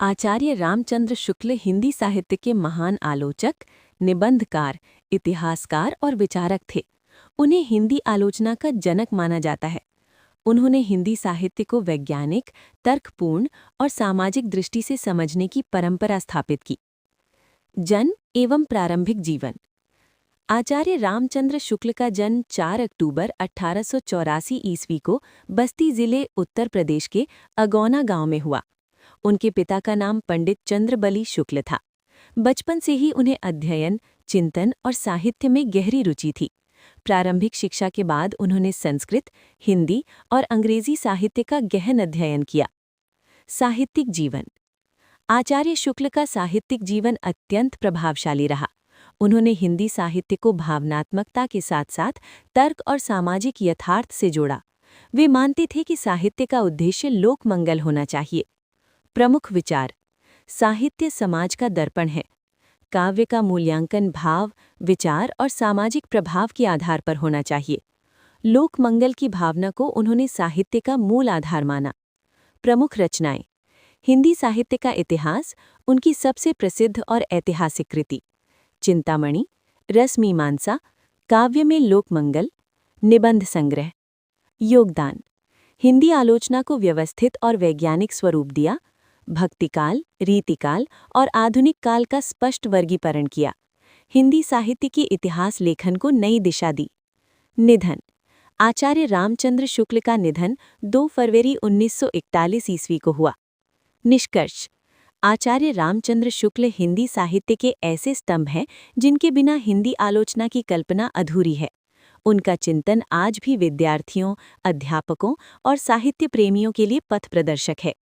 आचार्य रामचंद्र शुक्ल हिंदी साहित्य के महान आलोचक, निबंधकार, इतिहासकार और विचारक थे। उन्हें हिंदी आलोचना का जनक माना जाता है। उन्होंने हिंदी साहित्य को वैज्ञानिक, तर्कपूर्ण और सामाजिक दृष्टि से समझने की परंपरा स्थापित की। जन्म एवं प्रारंभिक जीवन। आचार्य रामचंद्र शुक्ल का जन्म 4 अक्टूबर 1884 ईस्वी को बस्ती जिले उत्तर प्रदेश के अगौना गांव में हुआ। उनके पिता का नाम पंडित चंद्रबली शुक्ल था। बचपन से ही उन्हें अध्ययन, चिंतन और साहित्य में गहरी रुचि थी। प्रारंभिक शिक्षा के बाद उन्होंने संस्कृत, हिंदी और अंग्रेजी साहित्य का गहन अध्ययन किया। साहित्यिक जीवन। आचार्य शुक्ल का साहित्यिक जीवन अत्यंत प्रभावशाली रहा। उन्होंने हिंदी साहित्य को भावनात्मकता के साथ साथ तर्क और सामाजिक यथार्थ से जोड़ा। वे मानते थे कि साहित्य का उद्देश्य लोकमंगल होना चाहिए। प्रमुख विचार। साहित्य समाज का दर्पण है। काव्य का मूल्यांकन भाव, विचार और सामाजिक प्रभाव के आधार पर होना चाहिए। लोकमंगल की भावना को उन्होंने साहित्य का मूल आधार माना। प्रमुख रचनाएं। हिंदी साहित्य का इतिहास, उनकी सबसे प्रसिद्ध और ऐतिहासिक कृति। चिंतामणि, रसमीमांसा, काव्य में लोकमंगल, निबंध संग्रह। योगदान। हिंदी आलोचना को व्यवस्थित और वैज्ञानिक स्वरूप दिया। भक्तिकाल, रीतिकाल और आधुनिक काल का स्पष्ट वर्गीकरण किया। हिंदी साहित्य के इतिहास लेखन को नई दिशा दी। निधन। आचार्य रामचंद्र शुक्ल का निधन 2 फरवरी 1941 ईस्वी को हुआ। निष्कर्ष। आचार्य रामचंद्र शुक्ल हिंदी साहित्य के ऐसे स्तंभ हैं जिनके बिना हिंदी आलोचना की कल्पना अधूरी है। उनका चिंतन आज भी विद्यार्थियों, अध्यापकों और साहित्य प्रेमियों के लिए पथ प्रदर्शक है।